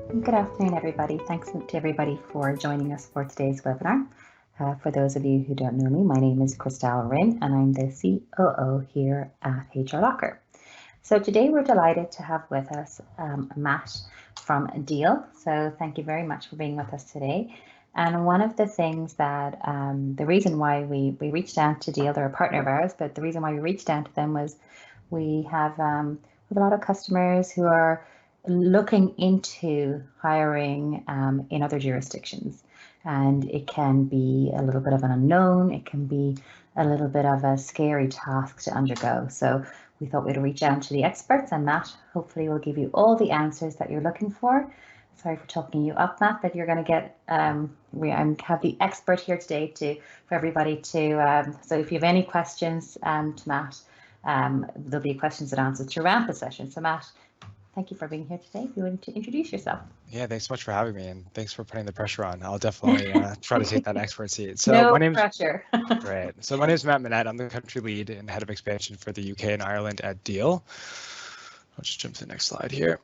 Good afternoon, everybody. Thanks to everybody for joining us for today's webinar. For those of you who don't know me, my name is Christelle Rinn, and I'm the COO here at HRLocker. So today we're delighted to have with us Matt from Deal. So thank you very much for being with us today. And one of the things that, the reason why we reached out to Deal, they're a partner of ours, but the reason why we reached out to them was we have a lot of customers who are looking into hiring in other jurisdictions, and it can be a little bit of an unknown. It can be a little bit of a scary task to undergo. So we thought we'd reach out to the experts, and Matt hopefully will give you all the answers that you're looking for. Sorry for talking you up, Matt, but you're going to get. We have the expert here today for everybody to. So if you have any questions to Matt, there'll be questions and answers throughout the session. So Matt, thank you for being here today. If you want to introduce yourself. Yeah, thanks so much for having me, and thanks for putting the pressure on. I'll definitely try to take that expert seat. So no pressure. Right. So my name is Matt Manette. I'm the country lead and head of expansion for the UK and Ireland at Deal. I'll just jump to the next slide here.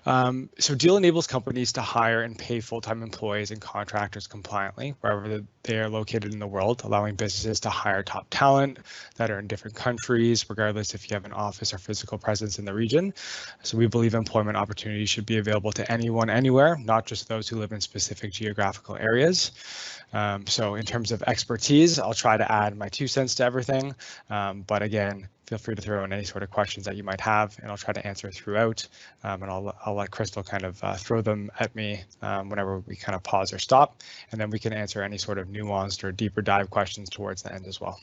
So Deal enables companies to hire and pay full-time employees and contractors compliantly wherever they are located in the world, allowing businesses to hire top talent that are in different countries, regardless if you have an office or physical presence in the region. So we believe employment opportunities should be available to anyone, anywhere, not just those who live in specific geographical areas. So in terms of expertise, I'll try to add my 2 cents to everything, but again, feel free to throw in any sort of questions that you might have, and I'll try to answer throughout. And I'll let Crystal kind of throw them at me whenever we kind of pause or stop, and then we can answer any sort of nuanced or deeper dive questions towards the end as well.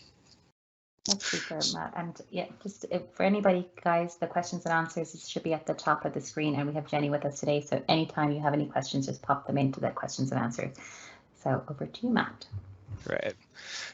That's super, Matt. And yeah, just for anybody, guys, the questions and answers should be at the top of the screen, and we have Jenny with us today. So anytime you have any questions, just pop them into the questions and answers. So over to you, Matt. Right.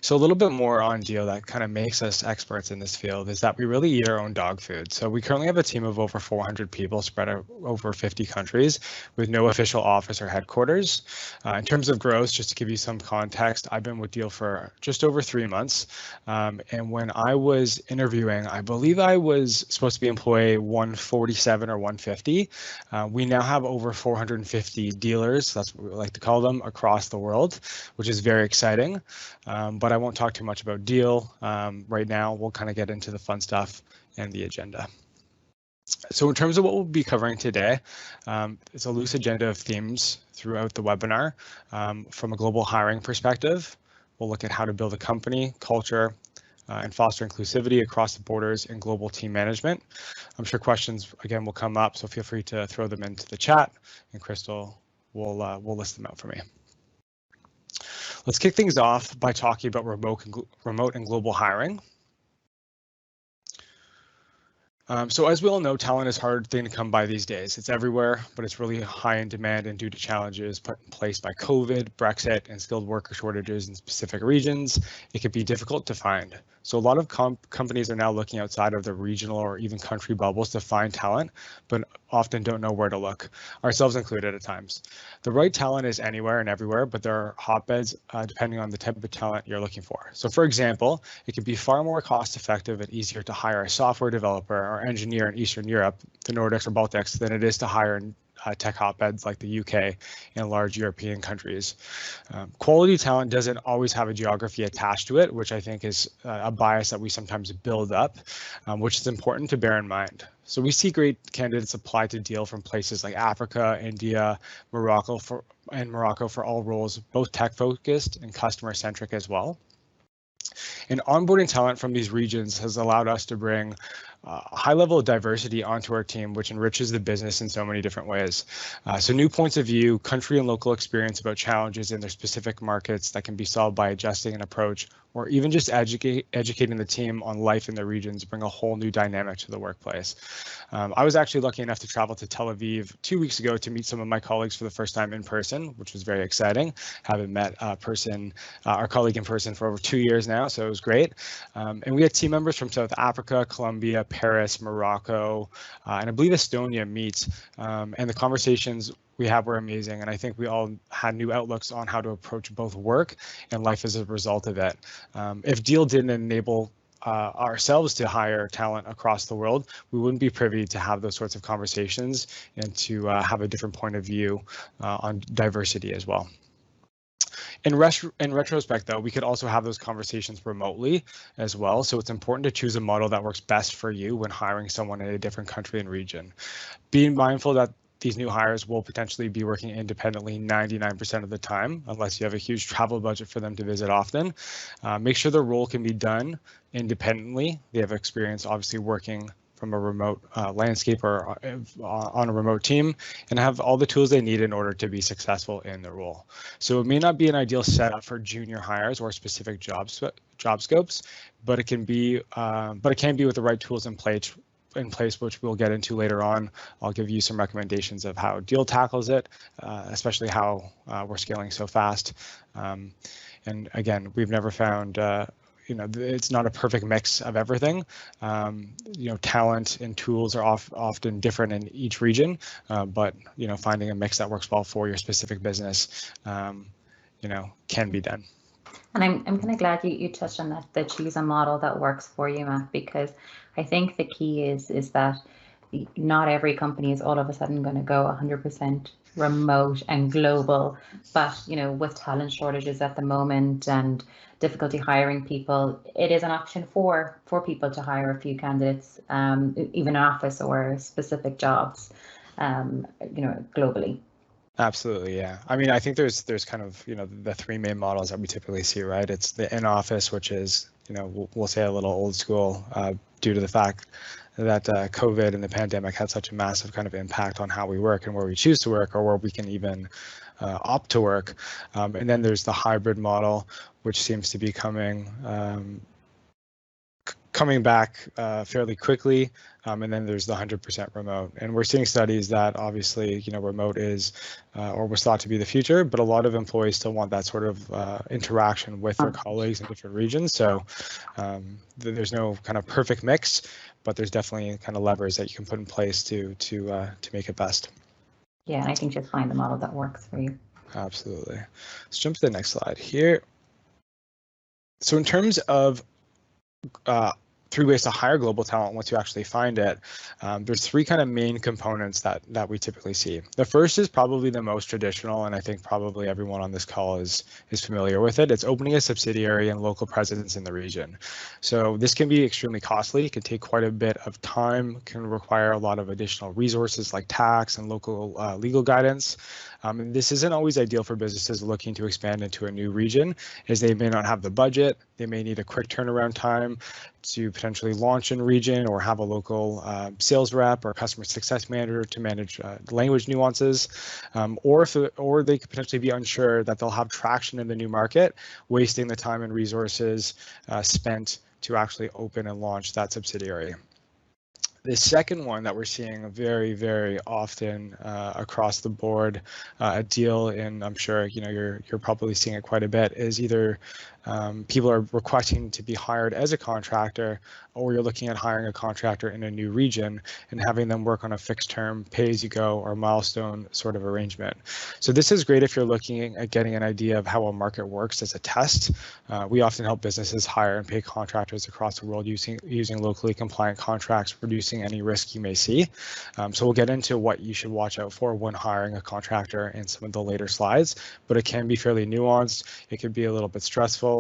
So a little bit more on Deal that kind of makes us experts in this field is that we really eat our own dog food. So we currently have a team of over 400 people spread over 50 countries with no official office or headquarters. In terms of growth, just to give you some context, I've been with Deal for just over 3 months. And when I was interviewing, I believe I was supposed to be employee 147 or 150. We now have over 450 dealers, that's what we like to call them, across the world, which is very exciting. But I won't talk too much about Deal right now. We'll kind of get into the fun stuff and the agenda. So in terms of what we'll be covering today, it's a loose agenda of themes throughout the webinar. From a global hiring perspective, we'll look at how to build a company, culture, and foster inclusivity across the borders and global team management. I'm sure questions, again, will come up, so feel free to throw them into the chat, and Crystal will list them out for me. Let's kick things off by talking about remote and global hiring. So as we all know, talent is a hard thing to come by these days. It's everywhere, but it's really high in demand and due to challenges put in place by COVID, Brexit, and skilled worker shortages in specific regions, it can be difficult to find. So a lot of companies are now looking outside of the regional or even country bubbles to find talent, but often don't know where to look, ourselves included at times. The right talent is anywhere and everywhere, but there are hotbeds depending on the type of talent you're looking for. So for example, it can be far more cost effective and easier to hire a software developer or engineer in Eastern Europe, the Nordics or Baltics, than it is to hire tech hotbeds like the UK and large European countries. Quality talent doesn't always have a geography attached to it, which I think is a bias that we sometimes build up, which is important to bear in mind. So we see great candidates apply to Deal from places like Africa, India, Morocco for all roles, both tech focused and customer centric as well. And onboarding talent from these regions has allowed us to bring a high level of diversity onto our team, which enriches the business in so many different ways. So new points of view, country and local experience about challenges in their specific markets that can be solved by adjusting an approach, or even just educating the team on life in the regions, bring a whole new dynamic to the workplace. I was actually lucky enough to travel to Tel Aviv 2 weeks ago to meet some of my colleagues for the first time in person, which was very exciting. Haven't met our colleague in person for over 2 years now, so it was great. And we had team members from South Africa, Colombia, Paris, Morocco, and I believe Estonia meet. And the conversations we had were amazing, and I think we all had new outlooks on how to approach both work and life as a result of it. If Deal didn't enable ourselves to hire talent across the world, we wouldn't be privy to have those sorts of conversations and to have a different point of view on diversity as well. In retrospect, though, we could also have those conversations remotely as well. So it's important to choose a model that works best for you when hiring someone in a different country and region. Being mindful that these new hires will potentially be working independently 99% of the time, unless you have a huge travel budget for them to visit often. Make sure the role can be done independently. They have experience, obviously, working from a remote landscape or on a remote team, and have all the tools they need in order to be successful in the role. So it may not be an ideal setup for junior hires or specific job scopes, but it can be with the right tools in place, which we'll get into later on. I'll give you some recommendations of how Deal tackles it, especially how we're scaling so fast. And again, we've never found it's not a perfect mix of everything. Talent and tools are often different in each region, but finding a mix that works well for your specific business, can be done. And I'm kind of glad you touched on that choose a model that works for you, Matt, because I think the key is that not every company is all of a sudden going to go 100% remote and global, but with talent shortages at the moment and difficulty hiring people, it is an option for people to hire a few candidates, even in office or specific jobs, globally. Absolutely, yeah. I mean, I think there's kind of the three main models that we typically see, right? It's the in-office, which is we'll say a little old school due to the fact that COVID and the pandemic had such a massive kind of impact on how we work and where we choose to work, or where we can even opt to work. And then there's the hybrid model, which seems to be coming back fairly quickly, and then there's the 100% remote. And we're seeing studies that obviously, remote is or was thought to be the future, but a lot of employees still want that sort of interaction with their colleagues in different regions. So there's no kind of perfect mix, but there's definitely kind of levers that you can put in place to make it best. Yeah, and I think just find the model that works for you. Absolutely. Let's jump to the next slide here. So in terms of three ways to hire global talent once you actually find it, there's three kind of main components that we typically see. The first is probably the most traditional, and I think probably everyone on this call is familiar with it. It's opening a subsidiary and local presence in the region. So this can be extremely costly. It can take quite a bit of time, can require a lot of additional resources like tax and local legal guidance. And this isn't always ideal for businesses looking to expand into a new region, as they may not have the budget. They may need a quick turnaround time to potentially launch in region, or have a local sales rep or customer success manager to manage language nuances, or they could potentially be unsure that they'll have traction in the new market, wasting the time and resources spent to actually open and launch that subsidiary. The second one that we're seeing very, very often across the board, a deal, and I'm sure you're probably seeing it quite a bit, is either people are requesting to be hired as a contractor, or you're looking at hiring a contractor in a new region and having them work on a fixed term, pay-as-you-go or milestone sort of arrangement. So this is great if you're looking at getting an idea of how a market works as a test. We often help businesses hire and pay contractors across the world using locally compliant contracts, reducing any risk you may see. So we'll get into what you should watch out for when hiring a contractor in some of the later slides, but it can be fairly nuanced. It could be a little bit stressful.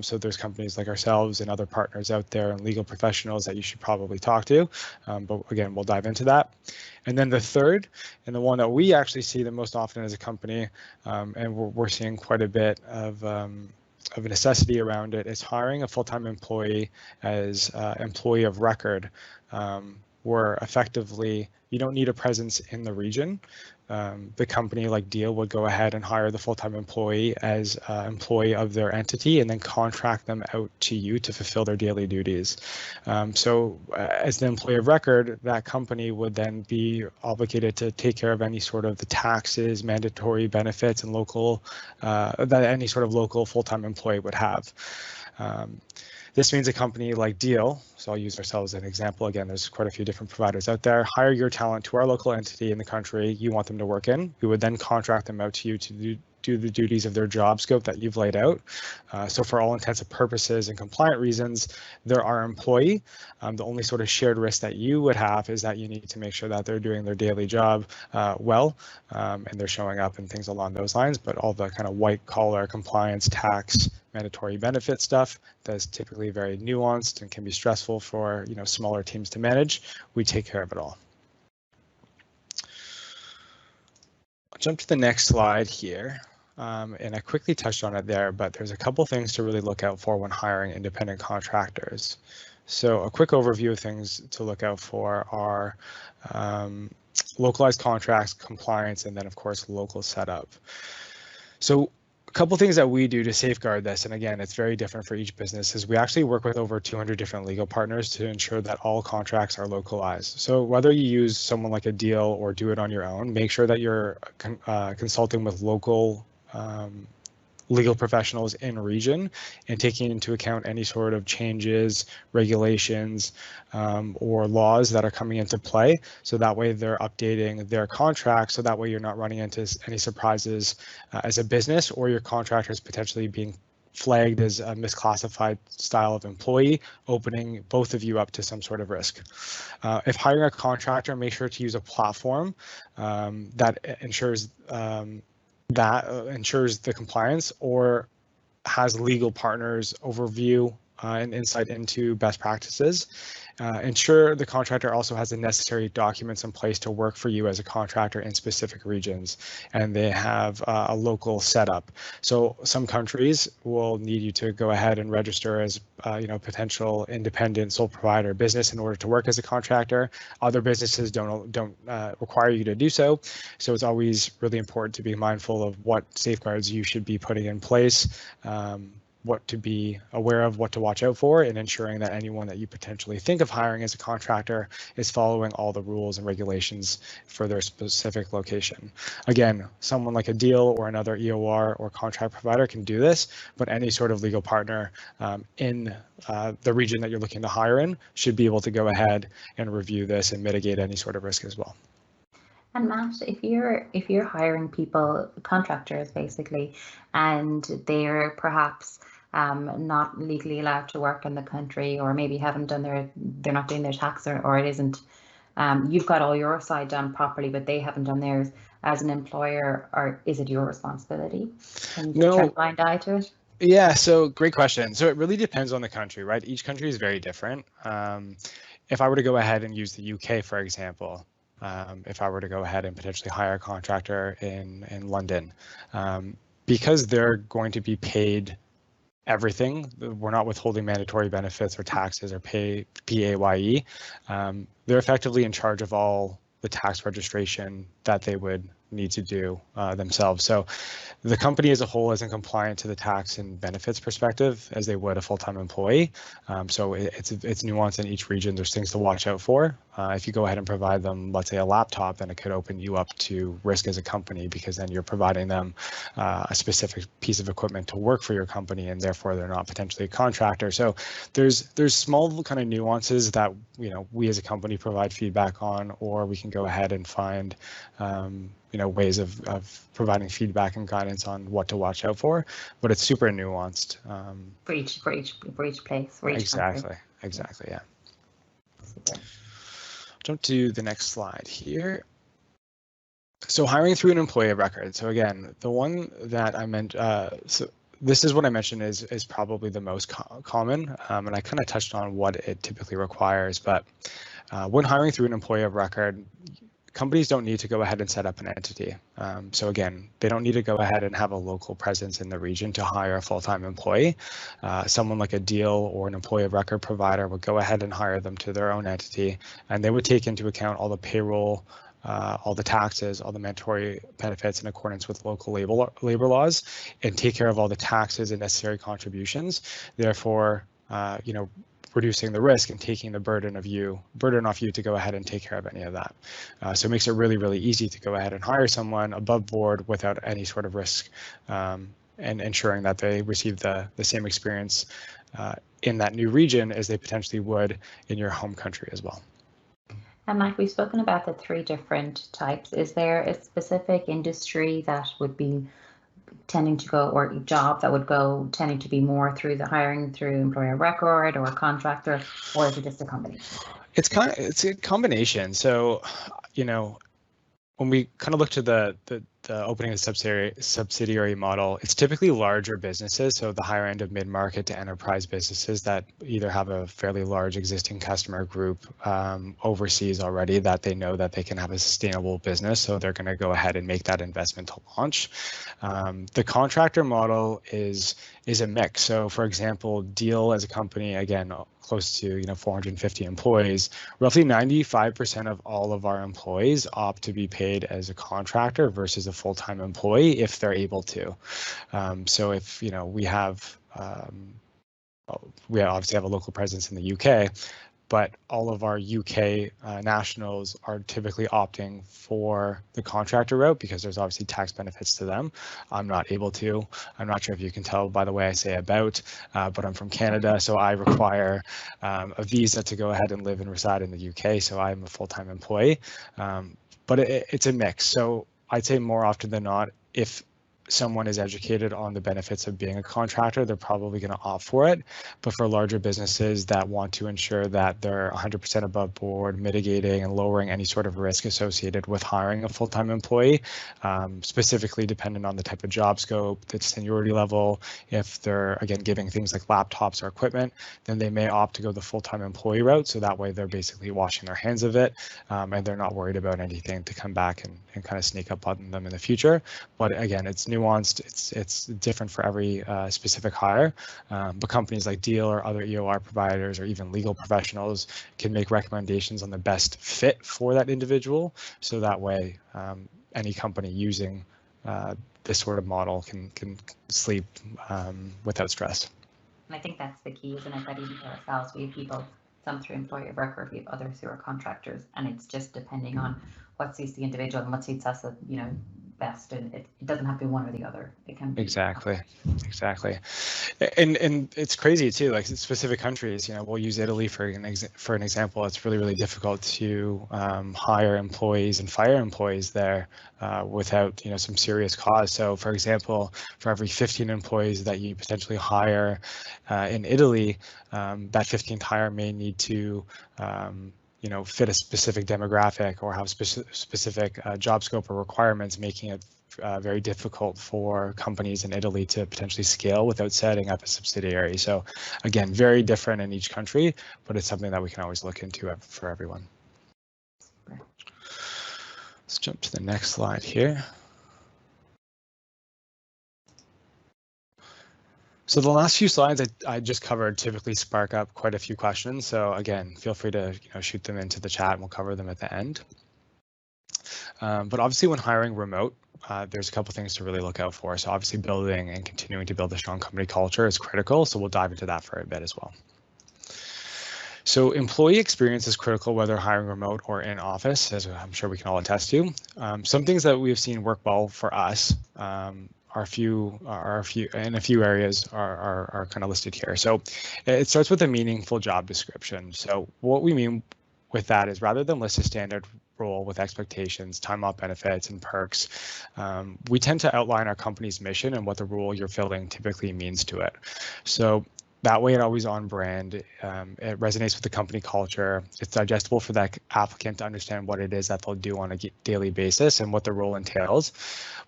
So there's companies like ourselves and other partners out there and legal professionals that you should probably talk to. But again, we'll dive into that. And then the third, and the one that we actually see the most often as a company, and we're seeing quite a bit of a necessity around it, is hiring a full-time employee as employee of record, where effectively you don't need a presence in the region. The company like Deal would go ahead and hire the full-time employee as employee of their entity, and then contract them out to you to fulfill their daily duties. So as the employee of record, that company would then be obligated to take care of any sort of the taxes, mandatory benefits, and local that any sort of local full-time employee would have. This means a company like Deal, so I'll use ourselves as an example. Again, there's quite a few different providers out there. Hire your talent to our local entity in the country you want them to work in. We would then contract them out to you to do the duties of their job scope that you've laid out. So for all intents and purposes and compliant reasons, they're our employee. The only sort of shared risk that you would have is that you need to make sure that they're doing their daily job well, and they're showing up and things along those lines. But all the kind of white collar compliance, tax, mandatory benefit stuff that's typically very nuanced and can be stressful for smaller teams to manage, we take care of it all. I'll jump to the next slide here. And I quickly touched on it there, but there's a couple things to really look out for when hiring independent contractors. So a quick overview of things to look out for are localized contracts, compliance, and then of course local setup. So a couple things that we do to safeguard this, and again, it's very different for each business, is we actually work with over 200 different legal partners to ensure that all contracts are localized. So whether you use someone like a deal or do it on your own, make sure that you're consulting with local legal professionals in region and taking into account any sort of changes, regulations, or laws that are coming into play. So that way they're updating their contract. So that way you're not running into any surprises as a business, or your contractor is potentially being flagged as a misclassified style of employee, opening both of you up to some sort of risk. If hiring a contractor, make sure to use a platform that ensures the compliance or has legal partners overview and insight into best practices. Ensure the contractor also has the necessary documents in place to work for you as a contractor in specific regions, and they have a local setup. So some countries will need you to go ahead and register as potential independent sole provider business in order to work as a contractor. Other businesses don't require you to do so. So it's always really important to be mindful of what safeguards you should be putting in place, what to be aware of, what to watch out for, and ensuring that anyone that you potentially think of hiring as a contractor is following all the rules and regulations for their specific location. Again, someone like a deal or another EOR or contract provider can do this, but any sort of legal partner in the region that you're looking to hire in should be able to go ahead and review this and mitigate any sort of risk as well. And Matt, if you're hiring people, contractors basically, and they're perhaps not legally allowed to work in the country, or maybe they're not doing their tax, or it isn't, you've got all your side done properly, but they haven't done theirs as an employer, or is it your responsibility? Can you turn a blind eye to it? Yeah, so great question. So it really depends on the country, right? Each country is very different. If I were to go ahead and use the UK, for example, if I were to go ahead and potentially hire a contractor in London, because they're going to be paid everything, we're not withholding mandatory benefits or taxes or PAYE, they're effectively in charge of all the tax registration that they would need to do themselves. So the company as a whole isn't compliant to the tax and benefits perspective as they would a full-time employee. So it's nuanced in each region. There's things to watch out for. If you go ahead and provide them, let's say, a laptop, then it could open you up to risk as a company, because then you're providing them a specific piece of equipment to work for your company, and therefore they're not potentially a contractor. So there's small kind of nuances that we as a company provide feedback on, or we can go ahead and find ways of providing feedback and guidance on what to watch out for, but it's super nuanced. For each place, for each exactly, country. Exactly, yeah. Super. Jump to the next slide here. So hiring through an employee of record. So again, the one that I meant, so this is what I mentioned is probably the most common, and I kind of touched on what it typically requires, but when hiring through an employee of record, companies don't need to go ahead and set up an entity. So again, they don't need to go ahead and have a local presence in the region to hire a full-time employee. Someone like a deal or an employee of record provider would go ahead and hire them to their own entity, and they would take into account all the payroll, all the taxes, all the mandatory benefits in accordance with local labor laws, and take care of all the taxes and necessary contributions. Therefore, reducing the risk and taking the burden off you to go ahead and take care of any of that. So it makes it really, really easy to go ahead and hire someone above board without any sort of risk, and ensuring that they receive the same experience in that new region as they potentially would in your home country as well. And Mike, we've spoken about the 3 different types. Is there a specific industry that would be tending to go, or a job that would go tending to be more through the hiring through employer record or a contractor, or is it just a combination? It's a combination. So, you know, when we kind of look to the opening of the subsidiary model, it's typically larger businesses, so the higher end of mid-market to enterprise businesses that either have a fairly large existing customer group overseas already that they know that they can have a sustainable business, so they're going to go ahead and make that investment to launch. The contractor model is a mix. So, for example, Deal as a company, again, close to 450 employees, roughly 95% of all of our employees opt to be paid as a contractor versus a full-time employee if they're able to. So if we obviously have a local presence in the UK, but all of our UK nationals are typically opting for the contractor route because there's obviously tax benefits to them. I'm not able to. I'm not sure if you can tell by the way I say about, but I'm from Canada, so I require a visa to go ahead and live and reside in the UK, so I'm a full-time employee. But it's a mix. So I'd say more often than not, if someone is educated on the benefits of being a contractor, they're probably going to opt for it. But for larger businesses that want to ensure that they're 100% above board, mitigating and lowering any sort of risk associated with hiring a full-time employee, specifically dependent on the type of job scope, the seniority level, if they're, again, giving things like laptops or equipment, then they may opt to go the full-time employee route. So that way they're basically washing their hands of it, and they're not worried about anything to come back and kind of sneak up on them in the future. But again, it's nuanced. It's different for every specific hire, but companies like Deal or other EOR providers or even legal professionals can make recommendations on the best fit for that individual. So that way, any company using this sort of model can sleep without stress. And I think that's the key, isn't it? That even for ourselves, we have people, some through employer record, we have others who are contractors, and it's just depending on what suits the individual and what suits us, best. And it doesn't have to be one or the other. It can be exactly. And it's crazy too. Like specific countries, we'll use Italy for an example. It's really difficult to hire employees and fire employees there without some serious cause. So, for example, for every 15 employees that you potentially hire in Italy, that 15th hire may need to fit a specific demographic or have specific job scope or requirements, making it very difficult for companies in Italy to potentially scale without setting up a subsidiary. So again, very different in each country, but it's something that we can always look into for everyone. Let's jump to the next slide here. So the last few slides I just covered typically spark up quite a few questions. So again, feel free to shoot them into the chat and we'll cover them at the end. But obviously when hiring remote, there's a couple things to really look out for. So obviously building and continuing to build a strong company culture is critical. So we'll dive into that for a bit as well. So employee experience is critical whether hiring remote or in office, as I'm sure we can all attest to. Some things that we've seen work well for us are a few areas are kind of listed here. So it starts with a meaningful job description. So what we mean with that is rather than list a standard role with expectations, time off benefits, and perks, we tend to outline our company's mission and what the role you're filling typically means to it. So that way, it's always on brand. It resonates with the company culture. It's digestible for that applicant to understand what it is that they'll do on a daily basis and what the role entails,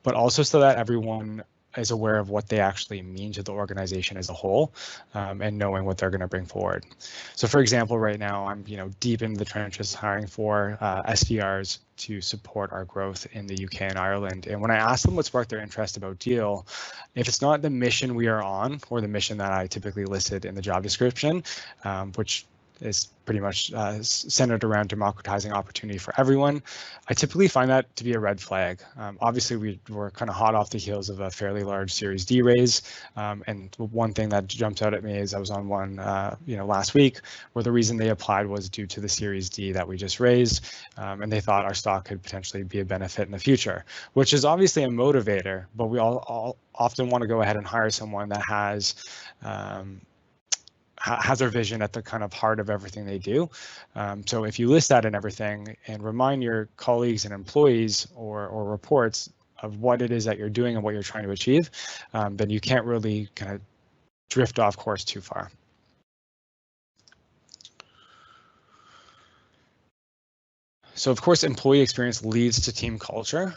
but also so that everyone is aware of what they actually mean to the organization as a whole, and knowing what they're going to bring forward. So, for example, right now I'm deep in the trenches hiring for SDRs to support our growth in the UK and Ireland. And when I ask them what sparked their interest about Deal, if it's not the mission we are on or the mission that I typically listed in the job description, which is pretty much centered around democratizing opportunity for everyone, I typically find that to be a red flag. Obviously, we were kind of hot off the heels of a fairly large Series D raise, and one thing that jumps out at me is I was on one, last week, where the reason they applied was due to the Series D that we just raised, and they thought our stock could potentially be a benefit in the future, which is obviously a motivator. But we all often want to go ahead and hire someone that has their vision at the kind of heart of everything they do. So if you list that and everything and remind your colleagues and employees or reports what it is that you're doing and what you're trying to achieve, then you can't really kind of drift off course too far. So of course, employee experience leads to team culture.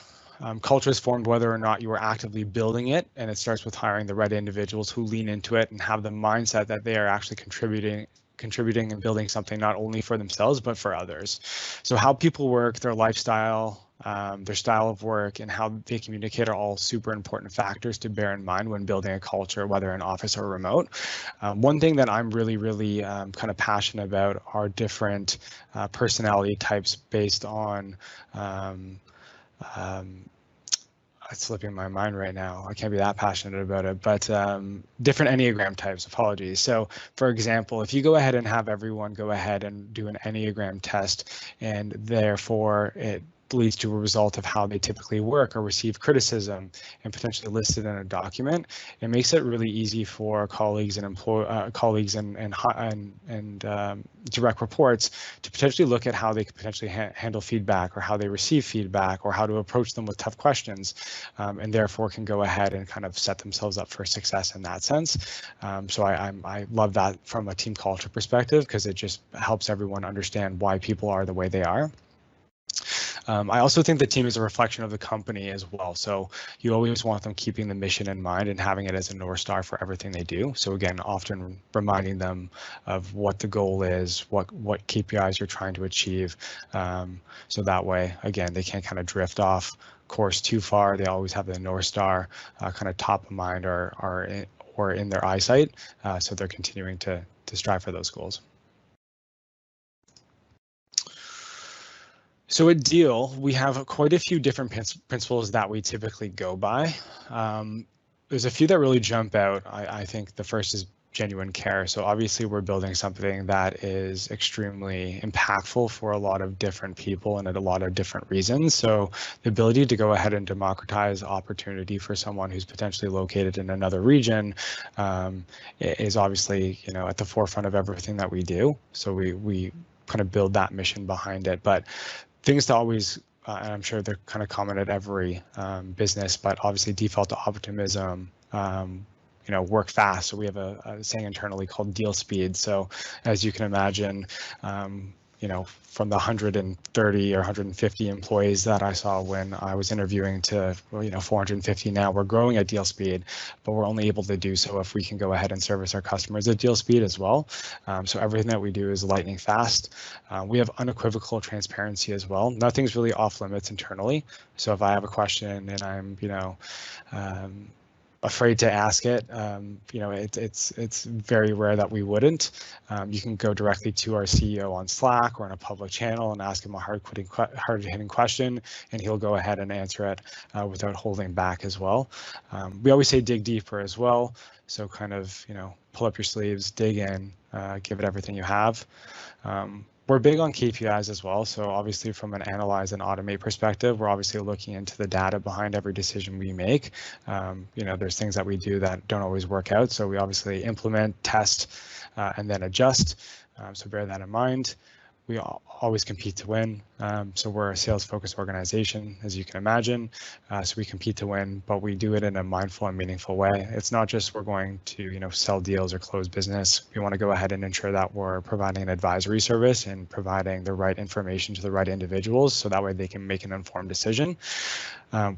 Culture is formed whether or not you are actively building it, and it starts with hiring the right individuals who lean into it and have the mindset that they are actually contributing and building something not only for themselves but for others. So how people work, their lifestyle, their style of work, and how they communicate are all super important factors to bear in mind when building a culture, whether in office or remote. One thing that I'm really kind of passionate about are different personality types based on it's slipping my mind right now. I can't be that passionate about it, but different Enneagram types, apologies. So for example, if you go ahead and have everyone go ahead and do an Enneagram test, and therefore it leads to a result of how they typically work or receive criticism and potentially listed in a document, it makes it really easy for colleagues and direct reports to potentially look at how they could potentially handle feedback or how they receive feedback or how to approach them with tough questions, and therefore can go ahead and kind of set themselves up for success in that sense. So I love that from a team culture perspective, because it just helps everyone understand why people are the way they are. I also think the team is a reflection of the company as well. So you always want them keeping the mission in mind and having it as a North Star for everything they do. So again, often reminding them of what the goal is, what KPIs you're trying to achieve. So that way, again, they can't kind of drift off course too far. They always have the North Star kind of top of mind or in their eyesight. So they're continuing to strive for those goals. So at Deal, we have quite a few different principles that we typically go by. There's a few that really jump out. I think the first is genuine care. So obviously we're building something that is extremely impactful for a lot of different people and at a lot of different reasons. So the ability to go ahead and democratize opportunity for someone who's potentially located in another region is obviously, at the forefront of everything that we do. So we kind of build that mission behind it. But things to always, and I'm sure they're kind of common at every business, but obviously default to optimism, work fast. So we have a saying internally called deal speed. So as you can imagine, from the 130 or 150 employees that I saw when I was interviewing to 450 now, we're growing at deal speed, but we're only able to do so if we can go ahead and service our customers at deal speed as well. So everything that we do is lightning fast. We have unequivocal transparency as well. Nothing's really off limits internally. So if I have a question and I'm, afraid to ask it, it's very rare that we wouldn't. You can go directly to our CEO on Slack or in a public channel and ask him a hard-hitting question, and he'll go ahead and answer it without holding back as well. We always say dig deeper as well. So kind of, pull up your sleeves, dig in, give it everything you have. We're big on KPIs as well. So obviously from an analyze and automate perspective, we're obviously looking into the data behind every decision we make. There's things that we do that don't always work out. So we obviously implement, test, and then adjust. So bear that in mind. We always compete to win. So we're a sales-focused organization, as you can imagine. So we compete to win, but we do it in a mindful and meaningful way. It's not just we're going to, sell deals or close business. We want to go ahead and ensure that we're providing an advisory service and providing the right information to the right individuals, so that way they can make an informed decision.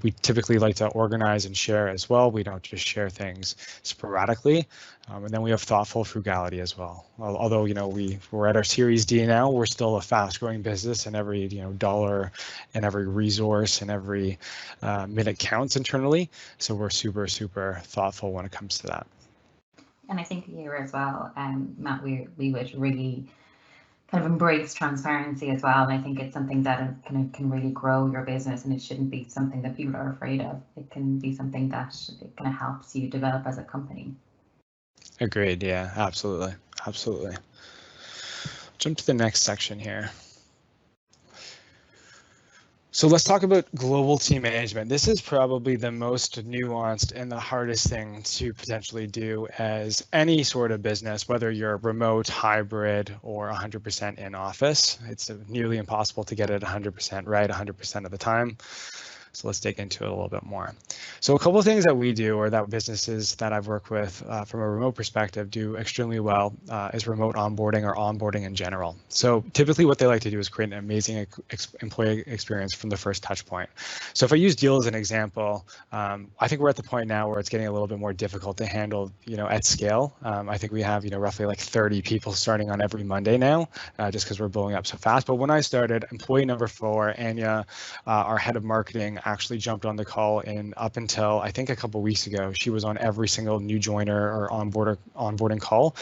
We typically like to organize and share as well. We don't just share things sporadically. And then we have thoughtful frugality as well. Although, we're at our Series D now, we're still a fast-growing business, and every dollar and every resource and every minute counts internally. So we're super thoughtful when it comes to that. And I think here as well, Matt, we would really kind of embrace transparency as well. And I think it's something that can really grow your business, and it shouldn't be something that people are afraid of. It can be something that it kind of helps you develop as a company. Agreed. Yeah, absolutely. Jump to the next section here. So let's talk about global team management. This is probably the most nuanced and the hardest thing to potentially do as any sort of business, whether you're remote, hybrid, or 100% in office. It's nearly impossible to get it 100% right 100% of the time. So let's dig into it a little bit more. So a couple of things that we do, or that businesses that I've worked with from a remote perspective do extremely well is remote onboarding or onboarding in general. So typically what they like to do is create an amazing employee experience from the first touch point. So if I use Deal as an example, I think we're at the point now where it's getting a little bit more difficult to handle, at scale. I think we have, roughly like 30 people starting on every Monday now, just because we're blowing up so fast. But when I started, employee number 4, Anya, our head of marketing, actually jumped on the call, and up until I think a couple of weeks ago, she was on every single new joiner or onboarding call,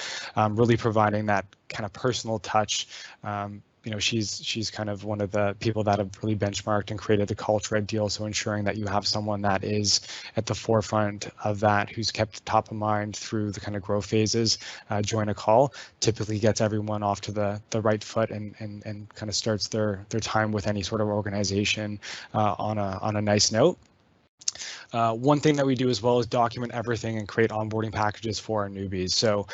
really providing that kind of personal touch. She's kind of one of the people that have really benchmarked and created the culture at Deal. So ensuring that you have someone that is at the forefront of that, who's kept top of mind through the kind of growth phases, join a call, typically gets everyone off to the right foot and kind of starts their time with any sort of organization on a nice note. One thing that we do as well is document everything and create onboarding packages for our newbies. So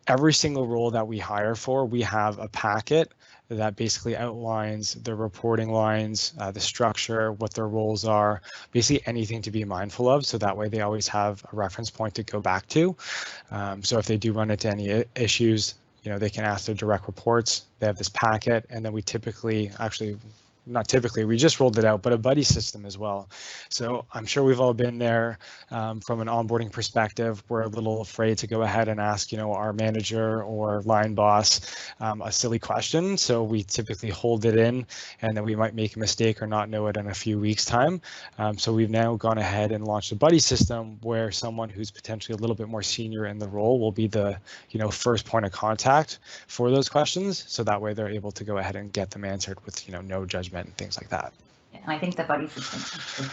every single role that we hire for, we have a packet that basically outlines the reporting lines, the structure, what their roles are, basically anything to be mindful of. So that way they always have a reference point to go back to. So if they do run into any issues, they can ask their direct reports. They have this packet, and then we typically not typically, we just rolled it out, but a buddy system as well. So I'm sure we've all been there from an onboarding perspective. We're a little afraid to go ahead and ask, our manager or line boss a silly question. So we typically hold it in, and then we might make a mistake or not know it in a few weeks' time. So we've now gone ahead and launched a buddy system where someone who's potentially a little bit more senior in the role will be the, first point of contact for those questions. So that way they're able to go ahead and get them answered with, no judgment and things like that. And I think the buddy system is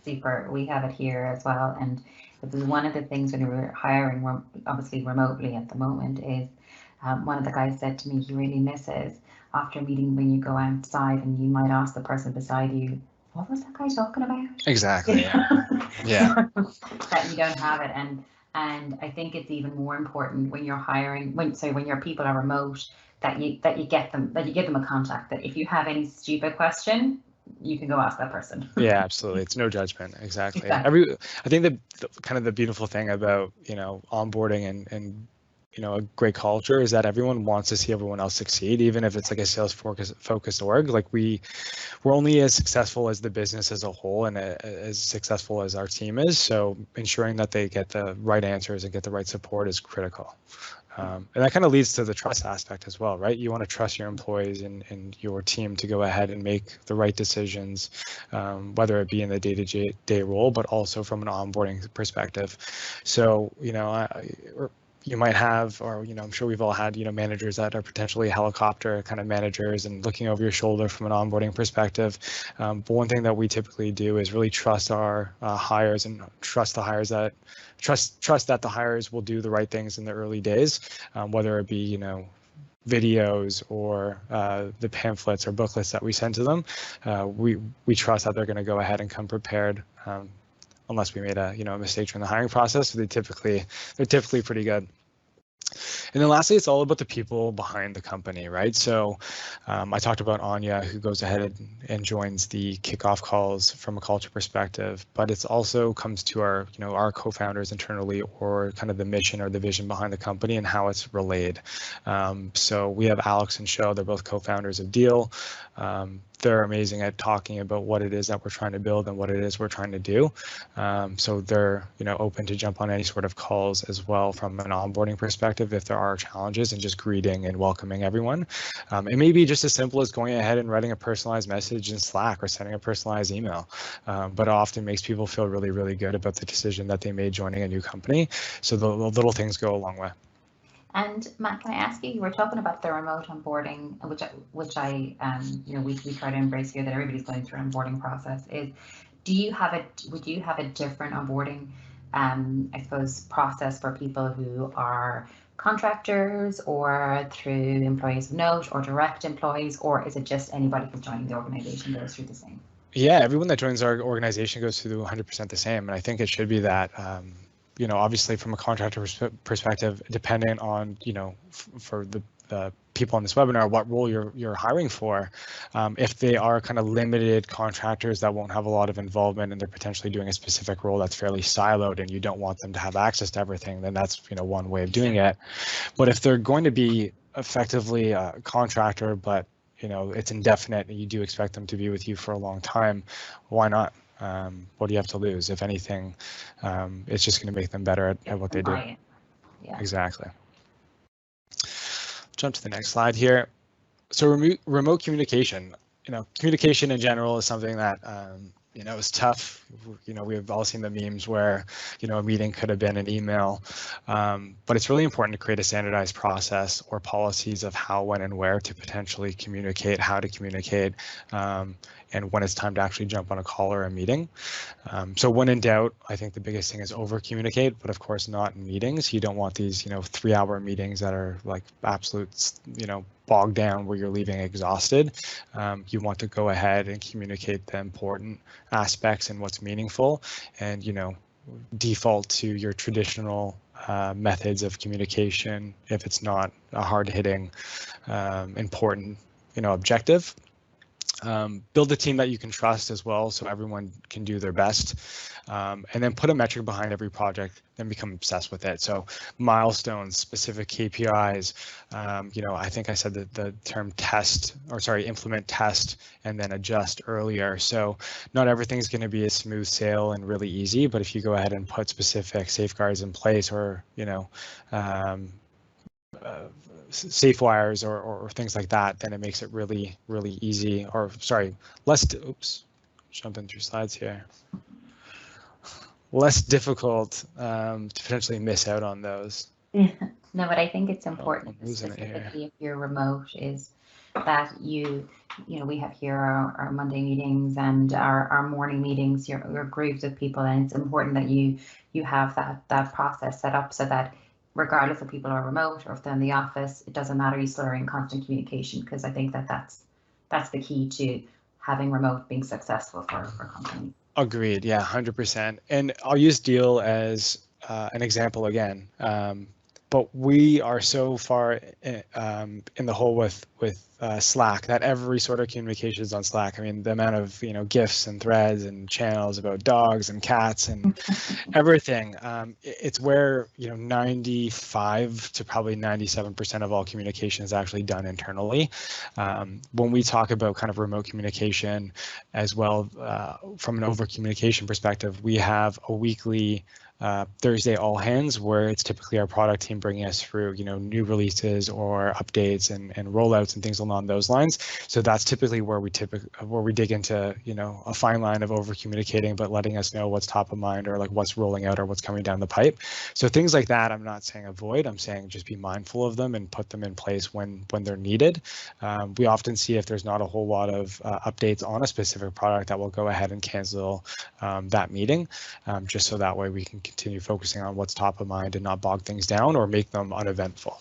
super. We have it here as well, and it was one of the things when we were hiring, obviously remotely at the moment, is one of the guys said to me he really misses after a meeting when you go outside and you might ask the person beside you, what was that guy talking about? Exactly. Yeah. That you don't have it, and I think it's even more important when you're hiring, when your people are remote, that you give them a contact, that if you have any stupid question, you can go ask that person. Yeah, absolutely. It's no judgment. Exactly. I think the kind of the beautiful thing about, onboarding and a great culture is that everyone wants to see everyone else succeed, even if it's like a sales focused org. Like we're only as successful as the business as a whole and as successful as our team is. So ensuring that they get the right answers and get the right support is critical. And that kind of leads to the trust aspect as well, right? You want to trust your employees and your team to go ahead and make the right decisions, whether it be in the day-to-day role, but also from an onboarding perspective. So, you might have, or, I'm sure we've all had, managers that are potentially helicopter kind of managers and looking over your shoulder from an onboarding perspective. But one thing that we typically do is really trust our hires and trust the hires that the hires will do the right things in the early days, whether it be, videos or the pamphlets or booklets that we send to them. We trust that they're going to go ahead and come prepared. Unless we made a mistake during the hiring process, so they're typically pretty good. And then lastly, it's all about the people behind the company, right? So I talked about Anya, who goes ahead and joins the kickoff calls from a culture perspective, but it's also comes to our, our co-founders internally, or kind of the mission or the vision behind the company and how it's relayed. So we have Alex and Sho, they're both co-founders of Deal. They're amazing at talking about what it is that we're trying to build and what it is we're trying to do. So they're, open to jump on any sort of calls as well from an onboarding perspective if there are challenges, and just greeting and welcoming everyone. It may be just as simple as going ahead and writing a personalized message in Slack or sending a personalized email, but it often makes people feel really, really good about the decision that they made joining a new company. So the little things go a long way. And Matt, can I ask you were talking about the remote onboarding, which I we try to embrace here, that everybody's going through an onboarding process. Would you have a different onboarding, I suppose, process for people who are contractors or through employees of note or direct employees, or is it just anybody who's joining the organization goes through the same? Yeah, everyone that joins our organization goes through 100% the same, and I think it should be that. Obviously from a contractor perspective, depending on, for the people on this webinar what role you're hiring for. If they are kind of limited contractors that won't have a lot of involvement and they're potentially doing a specific role that's fairly siloed and you don't want them to have access to everything, then that's one way of doing it. But if they're going to be effectively a contractor, but it's indefinite and you do expect them to be with you for a long time, why not? What do you have to lose? If anything, it's just going to make them better at what they do. Yeah. Exactly. Jump to the next slide here. So remote communication, communication in general is something that, is tough. We've all seen the memes where, a meeting could have been an email, but it's really important to create a standardized process or policies of how, when, and where to potentially communicate, how to communicate, and when it's time to actually jump on a call or a meeting. So when in doubt, I think the biggest thing is over communicate, but of course not in meetings. You don't want these, 3-hour meetings that are like absolute, bogged down where you're leaving exhausted. You want to go ahead and communicate the important aspects and what's meaningful, and default to your traditional methods of communication if it's not a hard-hitting, important objective. Build a team that you can trust as well, so everyone can do their best, and then put a metric behind every project and become obsessed with it. So milestones, specific KPIs, I think I said that the term implement, test, and then adjust earlier. So not everything's going to be a smooth sail and really easy, but if you go ahead and put specific safeguards in place, or safe wires or things like that, then it makes it really, really easy, or jumping through slides here, less difficult to potentially miss out on those. Yeah. No, but I think it's important, specifically if you're remote, is that we have here our Monday meetings and our morning meetings, your groups of people, and it's important that you have that process set up so that regardless if people are remote or if they're in the office, it doesn't matter. You still are in constant communication, because I think that's the key to having remote being successful for companies. Agreed. Yeah, 100%. And I'll use Deal as an example again. But we are so far in the hole with Slack that every sort of communication is on Slack. I mean, the amount of GIFs and threads and channels about dogs and cats and everything. It's where 95 to probably 97% of all communication is actually done internally. When we talk about kind of remote communication as well, from an over communication perspective, we have a weekly Thursday all hands, where it's typically our product team bringing us through new releases or updates and rollouts and things along those lines. So that's typically where we dig into a fine line of over communicating, but letting us know what's top of mind, or like what's rolling out or what's coming down the pipe. So things like that, I'm not saying avoid, I'm saying just be mindful of them and put them in place when they're needed. We often see if there's not a whole lot of updates on a specific product, that we'll go ahead and cancel that meeting, just so that way we can continue focusing on what's top of mind and not bog things down or make them uneventful.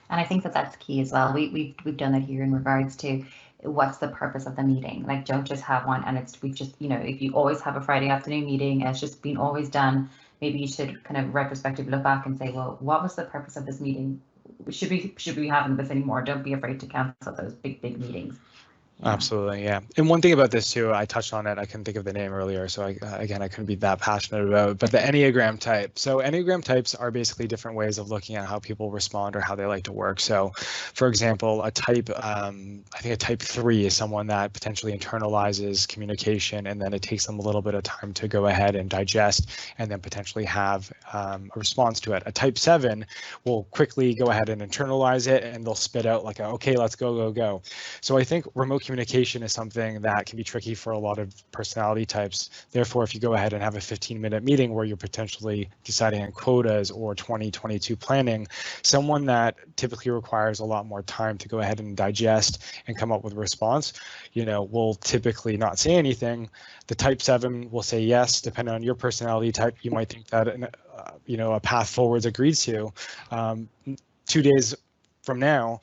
And I think that's key as well. We've done that here in regards to what's the purpose of the meeting. Like, don't just have one and we've just, if you always have a Friday afternoon meeting and it's just been always done, maybe you should kind of retrospectively look back and say, well, what was the purpose of this meeting? Should we be having this anymore? Don't be afraid to cancel those big meetings. Yeah. Absolutely, yeah. And one thing about this too, I touched on it, I couldn't think of the name earlier, so I couldn't be that passionate about it, but the Enneagram type. So Enneagram types are basically different ways of looking at how people respond or how they like to work. So for example, a type, I think a type 3 is someone that potentially internalizes communication, and then it takes them a little bit of time to go ahead and digest and then potentially have a response to it. A type 7 will quickly go ahead and internalize it, and they'll spit out like, okay, let's go. So I think remote communication is something that can be tricky for a lot of personality types. Therefore, if you go ahead and have a 15-minute meeting where you're potentially deciding on quotas or 2022 planning, someone that typically requires a lot more time to go ahead and digest and come up with a response, will typically not say anything. The type 7 will say yes, depending on your personality type. You might think that a path forward's agreed to. 2 days from now,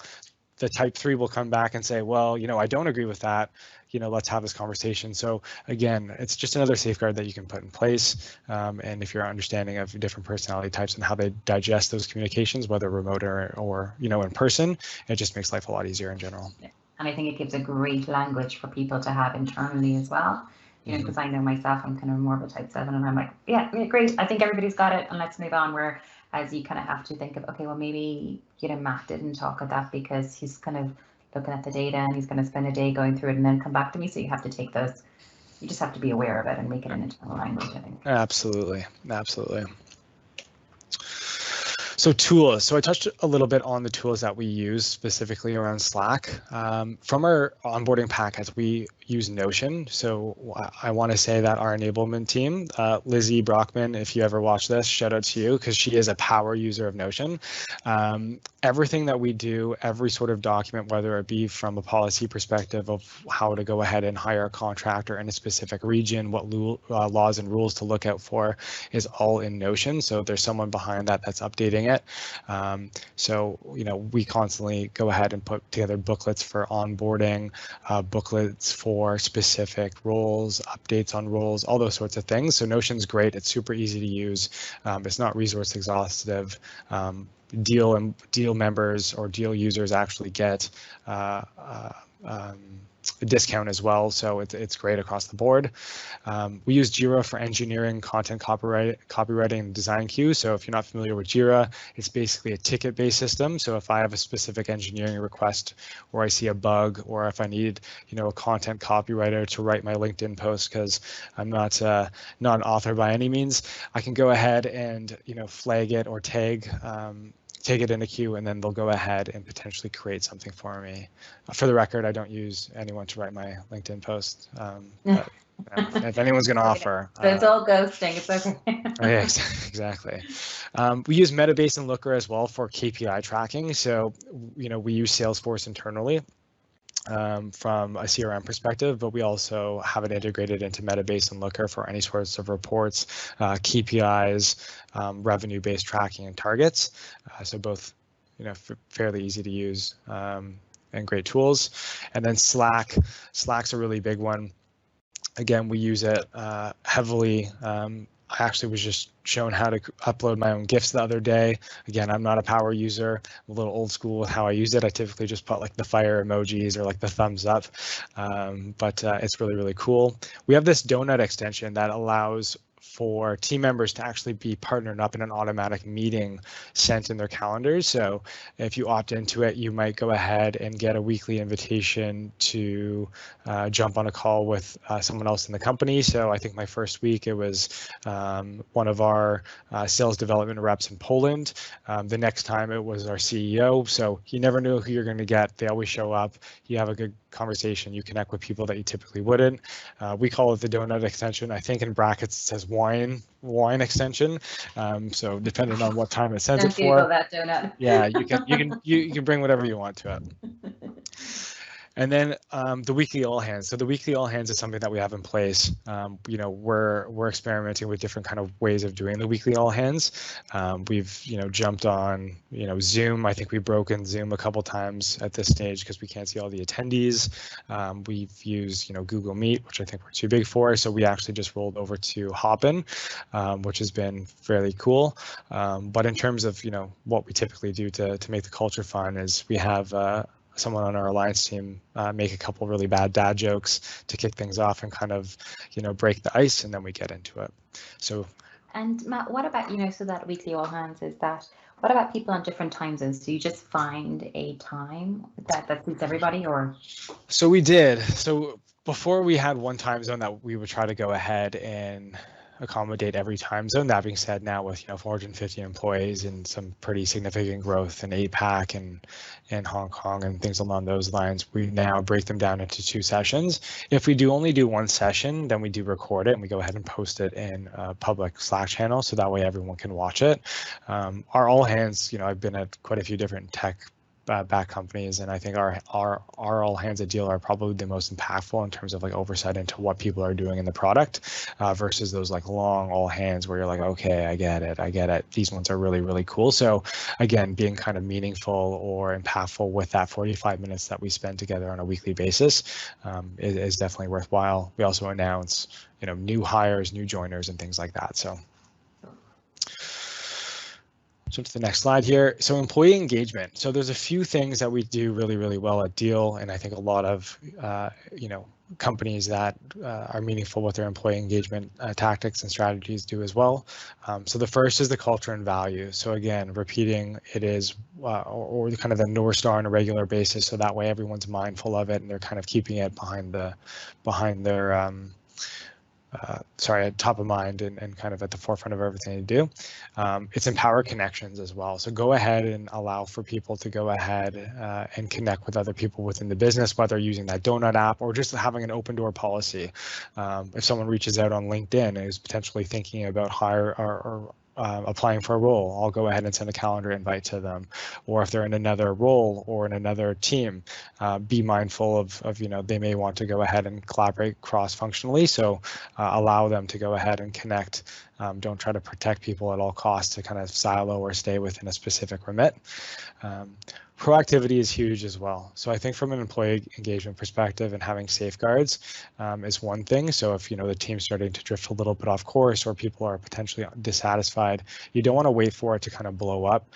the type 3 will come back and say, well, I don't agree with that. let's have this conversation. So again, it's just another safeguard that you can put in place. And if you're understanding of different personality types and how they digest those communications, whether remote or in person, it just makes life a lot easier in general. And I think it gives a great language for people to have internally as well. Because I know myself, I'm kind of more of a type 7, and I'm like, yeah, great, I think everybody's got it, and let's move on. Whereas you kind of have to think of, okay, well, maybe Matt didn't talk of that because he's kind of looking at the data and he's going to spend a day going through it and then come back to me. So you have to take those, you just have to be aware of it and make it an internal language, I think. Absolutely. So tools. So I touched a little bit on the tools that we use specifically around Slack. From our onboarding packets, we use Notion. So I want to say that our enablement team, Lizzie Brockman, if you ever watch this, shout out to you, because she is a power user of Notion. Everything that we do, every sort of document, whether it be from a policy perspective of how to go ahead and hire a contractor in a specific region, what laws and rules to look out for, is all in Notion. So there's someone behind that that's updating it. So we constantly go ahead and put together booklets for onboarding, booklets for specific roles, updates on roles, all those sorts of things. So Notion's great. It's super easy to use. It's not resource exhaustive. Deal members or deal users actually get a discount as well, so it's great across the board. We use Jira for engineering, content copywriting, and design queues. So if you're not familiar with Jira, it's basically a ticket-based system. So if I have a specific engineering request, or I see a bug, or if I need a content copywriter to write my LinkedIn post, because I'm not an author by any means, I can go ahead and flag it or take it in a queue, and then they'll go ahead and potentially create something for me. For the record, I don't use anyone to write my LinkedIn post. But, if anyone's going to offer. So it's all ghosting. It's okay. Yeah, exactly. We use Metabase and Looker as well for KPI tracking. So, we use Salesforce internally from a CRM perspective, but we also have it integrated into Metabase and Looker for any sorts of reports, KPIs, revenue-based tracking and targets. So both, fairly easy to use and great tools. And then Slack's a really big one. Again, we use it heavily. I actually was just shown how to upload my own GIFs the other day. Again, I'm not a power user. I'm a little old school with how I use it. I typically just put like the fire emojis or like the thumbs up, but it's really, really cool. We have this donut extension that allows for team members to actually be partnered up in an automatic meeting sent in their calendars. So if you opt into it, you might go ahead and get a weekly invitation to jump on a call with someone else in the company. So I think my first week, it was one of our sales development reps in Poland. The next time it was our CEO. So you never know who you're going to get. They always show up. You have a good conversation. You connect with people that you typically wouldn't. We call it the donut extension. I think in brackets it says wine extension. So depending on what time it sends it for. That donut. Yeah, you can bring whatever you want to it. And then the weekly all hands. So the weekly all hands is something that we have in place. We're experimenting with different kind of ways of doing the weekly all hands. We've jumped on Zoom. I think we've broken Zoom a couple times at this stage because we can't see all the attendees. We've used Google Meet, which I think we're too big for. So we actually just rolled over to Hopin, which has been fairly cool. But in terms of what we typically do to make the culture fun is we have someone on our alliance team make a couple really bad dad jokes to kick things off and kind of, break the ice, and then we get into it. So. And Matt, what about, so that weekly all hands what about people on different time zones? Do you just find a time that suits everybody, or? So we did. So before we had one time zone that we would try to go ahead and accommodate every time zone. That being said, now with 450 employees and some pretty significant growth in APAC and Hong Kong and things along those lines, we now break them down into 2 sessions. If we only do 1 session, then we do record it and we go ahead and post it in a public Slack channel, so that way everyone can watch it. Our all hands, I've been at quite a few different tech back companies, and I think our all hands at deal are probably the most impactful in terms of like oversight into what people are doing in the product versus those like long all hands where you're like, okay, I get it. These ones are really, really cool. So again, being kind of meaningful or impactful with that 45 minutes that we spend together on a weekly basis is definitely worthwhile. We also announce, new hires, new joiners, and things like that. So jump to the next slide here. So employee engagement. So there's a few things that we do really, really well at Deal, and I think a lot of companies that are meaningful with their employee engagement tactics and strategies do as well. So the first is the culture and value. So again, repeating it is or kind of the North Star on a regular basis, so that way everyone's mindful of it and they're kind of keeping it behind their top of mind and kind of at the forefront of everything they do. It's empower connections as well. So go ahead and allow for people to go ahead and connect with other people within the business, whether using that donut app or just having an open door policy. If someone reaches out on LinkedIn and is potentially thinking about hire or applying for a role, I'll go ahead and send a calendar invite to them. Or if they're in another role or in another team, be mindful of they may want to go ahead and collaborate cross-functionally. So allow them to go ahead and connect. Don't try to protect people at all costs to kind of silo or stay within a specific remit. Proactivity is huge as well. So I think from an employee engagement perspective and having safeguards is one thing. So if the team's starting to drift a little bit off course or people are potentially dissatisfied, you don't want to wait for it to kind of blow up,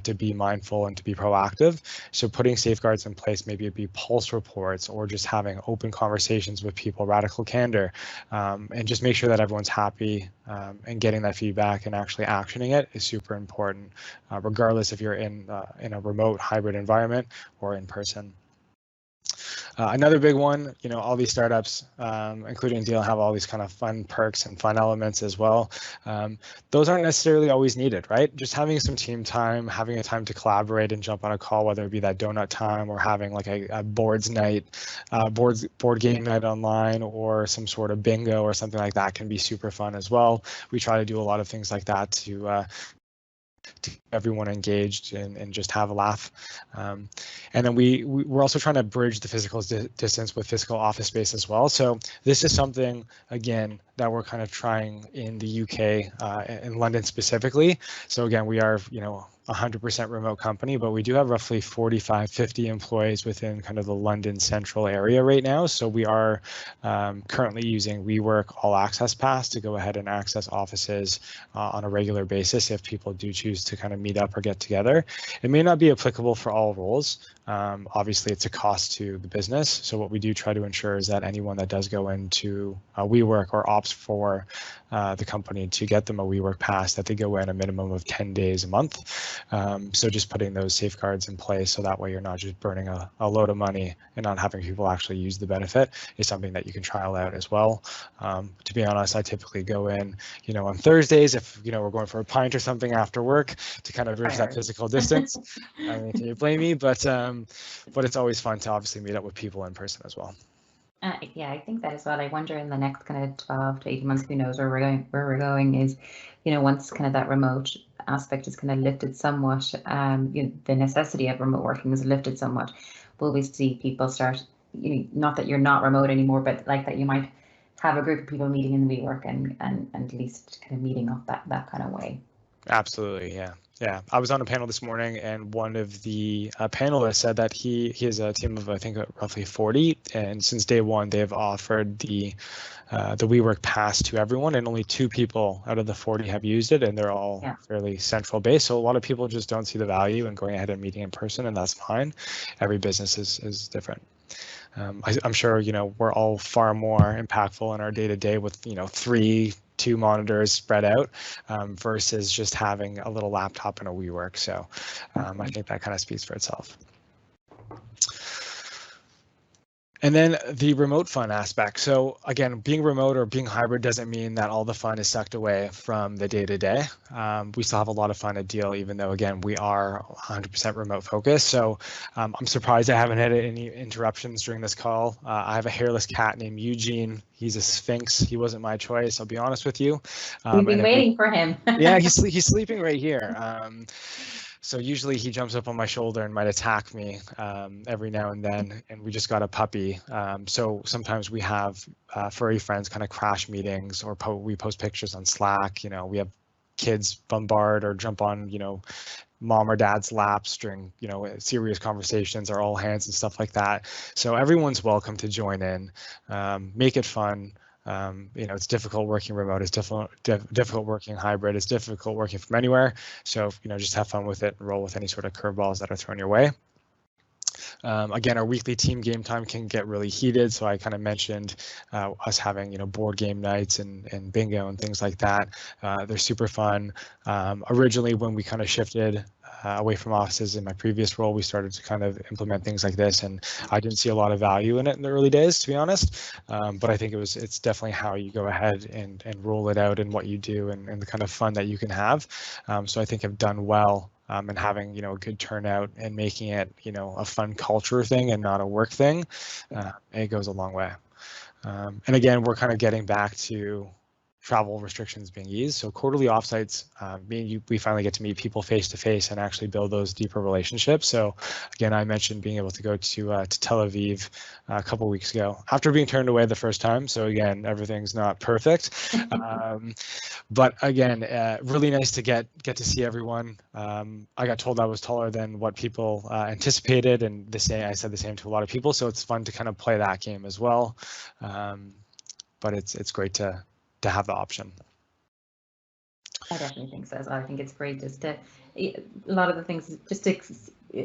to be mindful and to be proactive. So putting safeguards in place, maybe it'd be pulse reports or just having open conversations with people, radical candor, and just make sure that everyone's happy and getting that feedback and actually actioning it is super important, regardless if you're in a remote hybrid environment or in person. Another big one, all these startups, including Deal, have all these kind of fun perks and fun elements as well. Those aren't necessarily always needed, right? Just having some team time, having a time to collaborate and jump on a call, whether it be that donut time or having like a board game night online or some sort of bingo or something like that can be super fun as well. We try to do a lot of things like that to keep everyone engaged and just have a laugh. And then we're also trying to bridge the physical distance with physical office space as well. So this is something, again, that we're kind of trying in the UK, in London specifically. So again, we are, 100% remote company, but we do have roughly 45, 50 employees within kind of the London central area right now. So we are currently using WeWork All Access Pass to go ahead and access offices on a regular basis if people do choose to kind of meet up or get together. It may not be applicable for all roles. Obviously, it's a cost to the business. So what we do try to ensure is that anyone that does go into WeWork or opts for the company to get them a WeWork pass, that they go in a minimum of 10 days a month. So just putting those safeguards in place so that way you're not just burning a load of money and not having people actually use the benefit is something that you can trial out as well. To be honest, I typically go in, on Thursdays if, we're going for a pint or something after work to kind of bridge that physical distance. I mean, can you blame me? But it's always fun to obviously meet up with people in person as well. Yeah, I think that as well. I wonder in the next kind of 12 to 18 months, who knows where we're going is, once kind of that remote aspect is kind of lifted somewhat, the necessity of remote working is lifted somewhat. Will we see people start, not that you're not remote anymore, but like that you might have a group of people meeting in the WeWork and at least kind of meeting up that kind of way. Absolutely, yeah. Yeah, I was on a panel this morning, and one of the panelists said that he has a team of, I think, roughly 40, and since day one, they've offered the WeWork pass to everyone, and only 2 people out of the 40 have used it, and they're all fairly central based. So a lot of people just don't see the value in going ahead and meeting in person, and that's fine. Every business is different. I'm sure, we're all far more impactful in our day-to-day with, 2 monitors spread out versus just having a little laptop and a WeWork. So I think that kind of speaks for itself. And then the remote fun aspect. So again, being remote or being hybrid doesn't mean that all the fun is sucked away from the day-to-day. We still have a lot of fun at Deal, even though, again, we are 100% remote focused. So I'm surprised I haven't had any interruptions during this call. I have a hairless cat named Eugene. He's a Sphinx. He wasn't my choice, I'll be honest with you. We've been waiting for him. Yeah, he's sleeping right here. So usually he jumps up on my shoulder and might attack me every now and then. And we just got a puppy. So sometimes we have furry friends kind of crash meetings, or we post pictures on Slack. We have kids bombard or jump on, mom or dad's laps during, serious conversations, or all hands and stuff like that. So everyone's welcome to join in, make it fun. It's difficult working remote, it's difficult working hybrid, it's difficult working from anywhere. So, just have fun with it and roll with any sort of curveballs that are thrown your way. Again, our weekly team game time can get really heated. So I kind of mentioned us having, board game nights and bingo and things like that. They're super fun. Originally, when we kind of shifted away from offices in my previous role, we started to kind of implement things like this, and I didn't see a lot of value in it in the early days, to be honest. But I think it's definitely how you go ahead and roll it out, and what you do, and the kind of fun that you can have. So I think I've done well. And having, a good turnout and making it, a fun culture thing and not a work thing, it goes a long way. And again, we're kind of getting back to travel restrictions being eased. So quarterly offsites, we finally get to meet people face to face and actually build those deeper relationships. So again, I mentioned being able to go to Tel Aviv a couple of weeks ago after being turned away the first time. So again, everything's not perfect. But again, really nice to get to see everyone. I got told I was taller than what people anticipated, and I said the same to a lot of people. So it's fun to kind of play that game as well. But it's great to have the option. I definitely think so. I think it's great just to, a lot of the things, just to,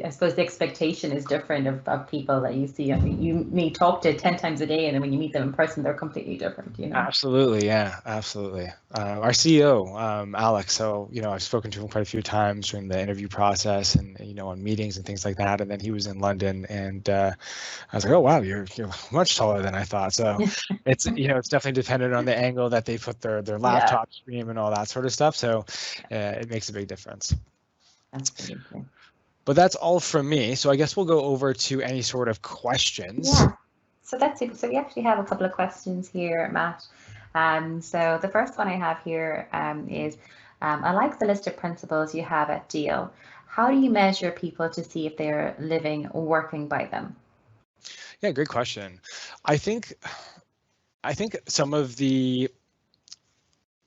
I suppose the expectation is different of people that you see. I mean, you may talk to 10 times a day, and then when you meet them in person, they're completely different, Absolutely, yeah, absolutely. Our CEO, Alex, so, I've spoken to him quite a few times during the interview process and, on meetings and things like that. And then he was in London, and I was like, oh, wow, you're much taller than I thought. So it's, it's definitely dependent on the angle that they put their laptop stream and all that sort of stuff. So it makes a big difference. Absolutely. But that's all from me. So I guess we'll go over to any sort of questions. Yeah. So that's it. So we actually have a couple of questions here, Matt. So the first one I have here is, I like the list of principles you have at Deal. How do you measure people to see if they're living or working by them? Yeah, great question. I think some of the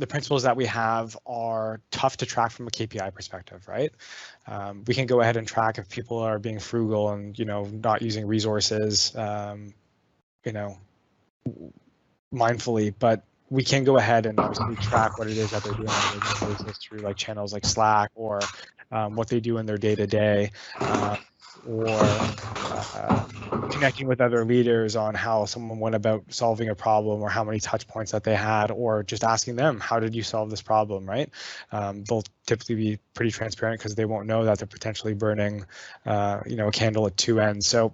principles that we have are tough to track from a KPI perspective, right? We can go ahead and track if people are being frugal and, not using resources, mindfully, but we can go ahead and obviously track what it is that they're doing on a daily basis through like channels like Slack, or what they do in their day-to-day, or connecting with other leaders on how someone went about solving a problem, or how many touch points that they had, or just asking them, how did you solve this problem, right? They'll typically be pretty transparent because they won't know that they're potentially burning, a candle at two ends. So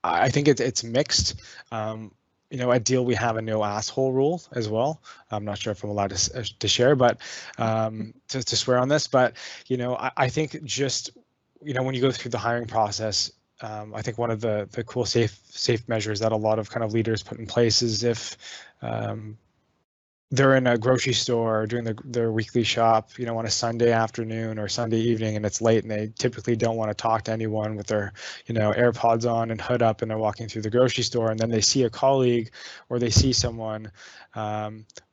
I think it's mixed. At Deal, we have a no asshole rule as well. I'm not sure if I'm allowed to share, but to swear on this, but, I think just, when you go through the hiring process, I think one of the cool safe measures that a lot of kind of leaders put in place is if they're in a grocery store doing their weekly shop, on a Sunday afternoon or Sunday evening, and it's late, and they typically don't want to talk to anyone with their, AirPods on and hood up, and they're walking through the grocery store, and then they see a colleague or they see someone,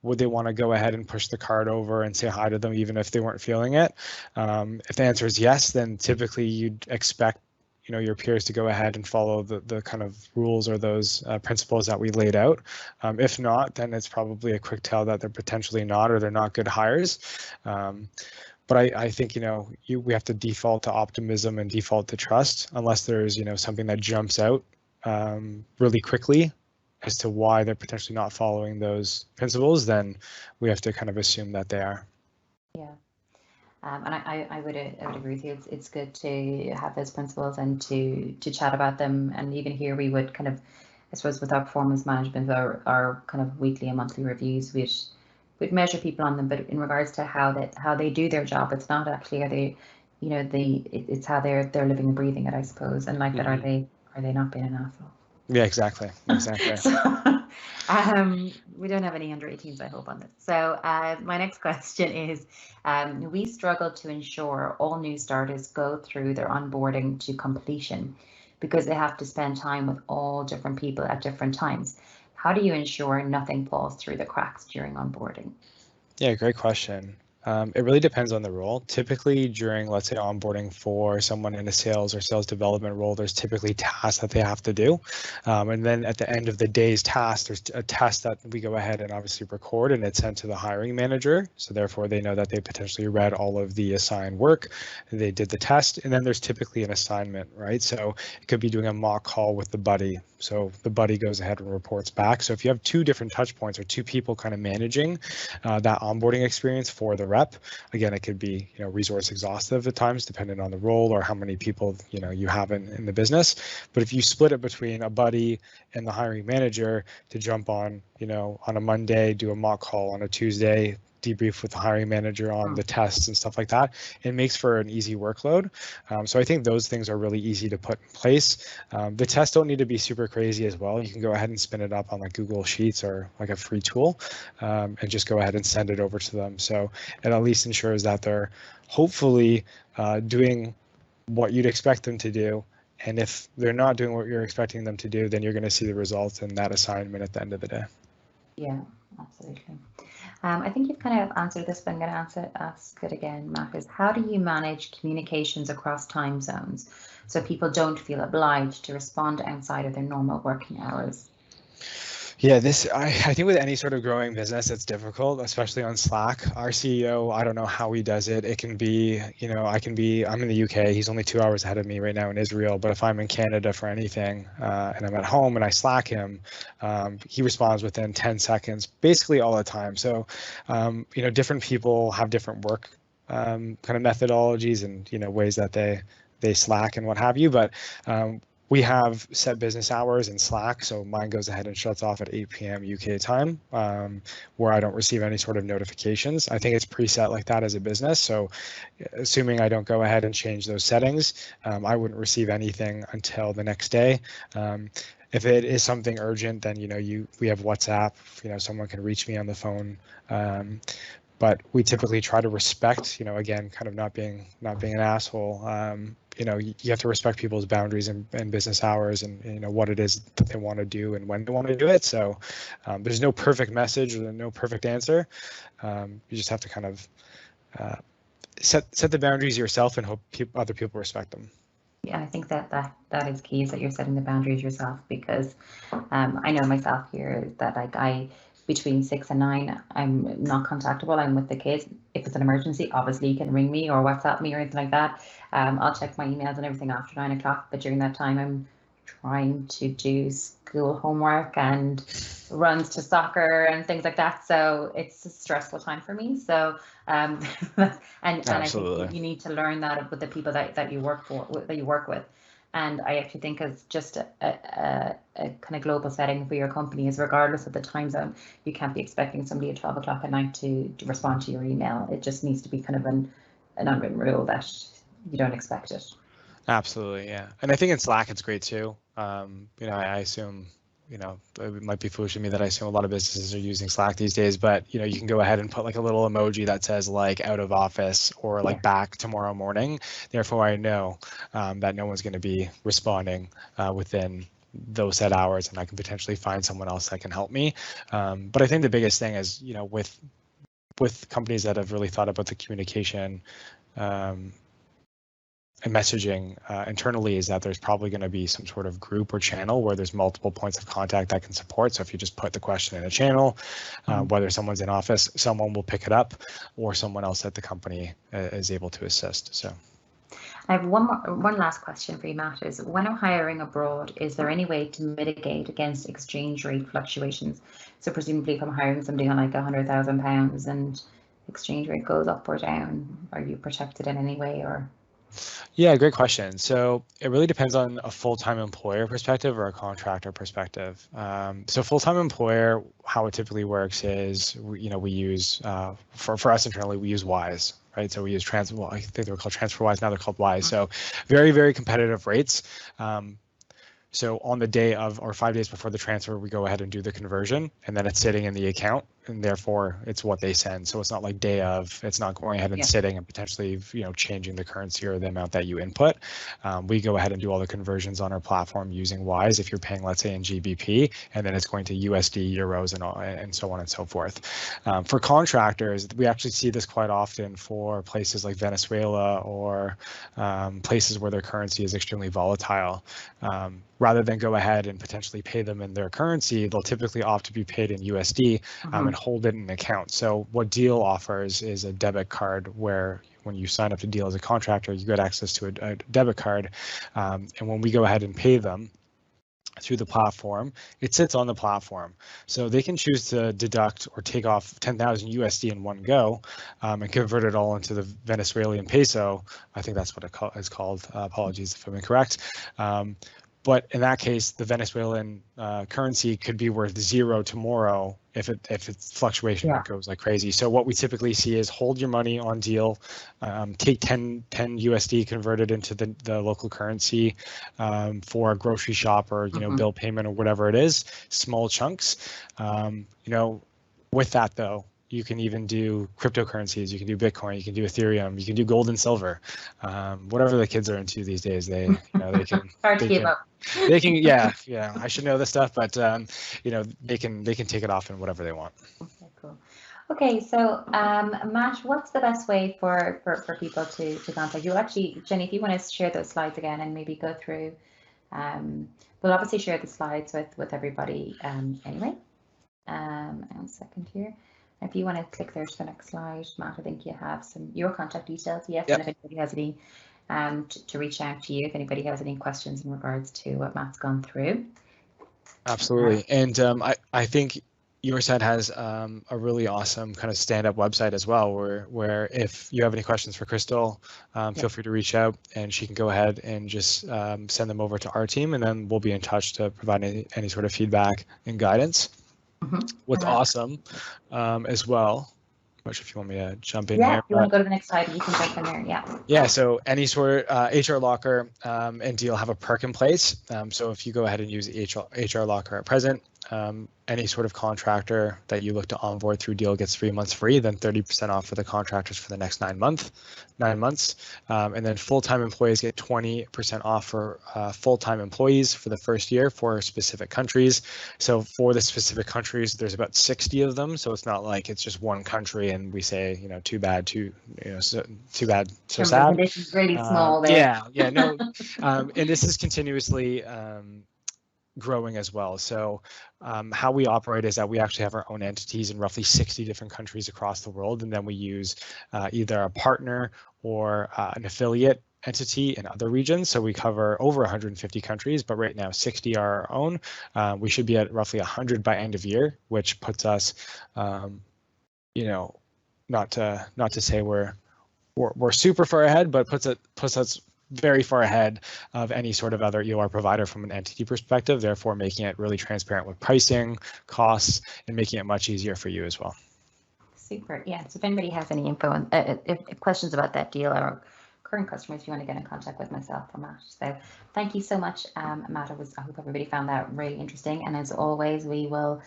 would they want to go ahead and push the cart over and say hi to them, even if they weren't feeling it? If the answer is yes, then typically you'd expect your peers to go ahead and follow the kind of rules or those principles that we laid out. If not, then it's probably a quick tell that they're potentially not, or they're not good hires. But I think, we have to default to optimism and default to trust, unless there's, something that jumps out really quickly as to why they're potentially not following those principles, then we have to kind of assume that they are. Yeah. And I would agree with you. It's good to have those principles and to chat about them. And even here, we would kind of, I suppose, with our performance management, our kind of weekly and monthly reviews, we'd measure people on them. But in regards to how they do their job, it's not actually it's how they're living and breathing it, I suppose. And like that, are they not being an asshole? Yeah, exactly. We don't have any under 18s, I hope, on this. So my next question is, we struggle to ensure all new starters go through their onboarding to completion because they have to spend time with all different people at different times. How do you ensure nothing falls through the cracks during onboarding? Yeah, great question. It really depends on the role. Typically during, let's say, onboarding for someone in a sales or sales development role, there's typically tasks that they have to do. And then at the end of the day's task, there's a test that we go ahead and obviously record, and it's sent to the hiring manager. So therefore they know that they potentially read all of the assigned work, they did the test, and then there's typically an assignment, right? So it could be doing a mock call with the buddy. So the buddy goes ahead and reports back. So if you have two different touch points or two people kind of managing that onboarding experience for the rep, again, it could be, resource exhaustive at times, depending on the role or how many people, you have in the business. But if you split it between a buddy and the hiring manager to jump on, on a Monday, do a mock call on a Tuesday, debrief with the hiring manager on the tests and stuff like that, it makes for an easy workload. So I think those things are really easy to put in place. The tests don't need to be super crazy as well. You can go ahead and spin it up on like Google Sheets or like a free tool, and just go ahead and send it over to them. So it at least ensures that they're hopefully doing what you'd expect them to do. And if they're not doing what you're expecting them to do, then you're going to see the results in that assignment at the end of the day. Yeah, absolutely. I think you've kind of answered this, but I'm going to ask it again, Matt, is how do you manage communications across time zones so people don't feel obliged to respond outside of their normal working hours? Yeah, I think with any sort of growing business, it's difficult, especially on Slack. Our CEO, I don't know how he does it. It can be, I'm in the UK. He's only 2 hours ahead of me right now in Israel. But if I'm in Canada for anything and I'm at home and I Slack him, he responds within 10 seconds, basically all the time. So, different people have different work kind of methodologies and, ways that they Slack and what have you. But we have set business hours in Slack, so mine goes ahead and shuts off at 8 p.m. UK time, where I don't receive any sort of notifications. I think it's preset like that as a business, so assuming I don't go ahead and change those settings, I wouldn't receive anything until the next day. If it is something urgent, then we have WhatsApp. Someone can reach me on the phone. But we typically try to respect, again, kind of not being an asshole. You have to respect people's boundaries and business hours and, what it is that they want to do and when they want to do it. So there's no perfect message or no perfect answer. You just have to kind of set the boundaries yourself and hope other people respect them. Yeah, I think that is key, is that you're setting the boundaries yourself, because I know myself here that between 6 and 9, I'm not contactable. I'm with the kids. If it's an emergency, obviously you can ring me or WhatsApp me or anything like that. I'll check my emails and everything after 9 o'clock, but during that time I'm trying to do school homework and runs to soccer and things like that. So it's a stressful time for me. So and I think you need to learn that with the people that you work with. And I actually think as just a kind of global setting for your company is, regardless of the time zone, you can't be expecting somebody at 12 o'clock at night to respond to your email. It just needs to be kind of an unwritten rule that you don't expect it. Absolutely, yeah. And I think in Slack it's great too. I assume, it might be foolish of me that I assume a lot of businesses are using Slack these days, but you can go ahead and put like a little emoji that says like out of office or like back tomorrow morning. Therefore, I know that no one's going to be responding within those set hours, and I can potentially find someone else that can help me. But I think the biggest thing is, with companies that have really thought about the communication and messaging internally, is that there's probably going to be some sort of group or channel where there's multiple points of contact that can support. So if you just put the question in a channel, whether someone's in office, someone will pick it up, or someone else at the company is able to assist. So I have one last question for you, Matt, is when I'm hiring abroad, is there any way to mitigate against exchange rate fluctuations? So presumably if I'm hiring somebody on like £100,000 and exchange rate goes up or down, are you protected in any way? Or yeah, great question. So it really depends on a full-time employer perspective or a contractor perspective. So full-time employer, how it typically works is, we use, for us internally, we use Wise, right? So we use I think they were called TransferWise, now they're called Wise. So very, very competitive rates. So on the day of, or 5 days before the transfer, we go ahead and do the conversion, and then it's sitting in the account, and therefore it's what they send. So it's not like day of, it's not going ahead and sitting and potentially, changing the currency or the amount that you input. We go ahead and do all the conversions on our platform using Wise if you're paying, let's say, in GBP, and then it's going to USD, euros, and so on and so forth. For contractors, we actually see this quite often for places like Venezuela or places where their currency is extremely volatile. Rather than go ahead and potentially pay them in their currency, they'll typically opt to be paid in USD and hold it in an account. So what Deal offers is a debit card where when you sign up to Deal as a contractor, you get access to a debit card. And when we go ahead and pay them through the platform, it sits on the platform. So they can choose to deduct or take off 10,000 USD in one go and convert it all into the Venezuelan peso. I think that's what it's called. Apologies if I'm incorrect. But in that case, the Venezuelan currency could be worth zero tomorrow if its fluctuation goes like crazy. So what we typically see is hold your money on Deal, take 10 USD, convert it into the local currency for a grocery shop or bill payment or whatever it is, small chunks. With that though, you can even do cryptocurrencies. You can do Bitcoin. You can do Ethereum. You can do gold and silver. Whatever the kids are into these days, they can. Hard to keep up. They can, yeah. I should know this stuff, but they can take it off in whatever they want. Okay, cool. Okay, so Matt, what's the best way for people to contact you? Well, actually, Jenny, if you want to share those slides again and maybe go through, we'll obviously share the slides with everybody anyway. One second here. If you want to click there to the next slide, Matt, I think you have your contact details. Yes, and if anybody has any, to reach out to you if anybody has any questions in regards to what Matt's gone through. Absolutely, and I think your site has a really awesome kind of stand-up website as well, where if you have any questions for Crystal, feel free to reach out, and she can go ahead and just send them over to our team, and then we'll be in touch to provide any sort of feedback and guidance. What's awesome as well, which if you want me to jump in here. If you want to go to the next slide, you can jump in there, Yeah, so any sort of HRLocker and Deal have a perk in place. So if you go ahead and use HRLocker at present, any sort of contractor that you look to onboard through Deal gets 3 months free, then 30% off for the contractors for the next 9 months. And then full-time employees get 20% off for full-time employees for the first year for specific countries. So for the specific countries, there's about 60 of them. So it's not like it's just one country and we say, too bad, too bad, so sad. It's really small there. No. And this is continuously growing as well. So how we operate is that we actually have our own entities in roughly 60 different countries across the world, and then we use either a partner or an affiliate entity in other regions. So we cover over 150 countries, but right now 60 are our own. We should be at roughly 100 by end of year, which puts us, not to say we're super far ahead, but puts us very far ahead of any sort of other EOR provider from an entity perspective, therefore making it really transparent with pricing, costs, and making it much easier for you as well. Super. Yeah. So if anybody has any info and if questions about that deal or current customers, if you want to get in contact with myself or Matt. So thank you so much, Matt. I hope everybody found that really interesting. And as always, we will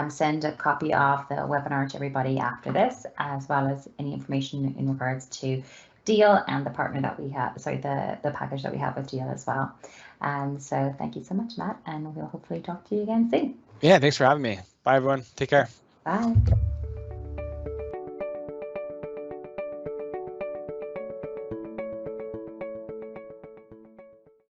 send a copy of the webinar to everybody after this, as well as any information in regards to Deal and the partner that we have, the package that we have with Deal as well. So thank you so much, Matt, and we'll hopefully talk to you again soon. Yeah, thanks for having me. Bye, everyone. Take care. Bye.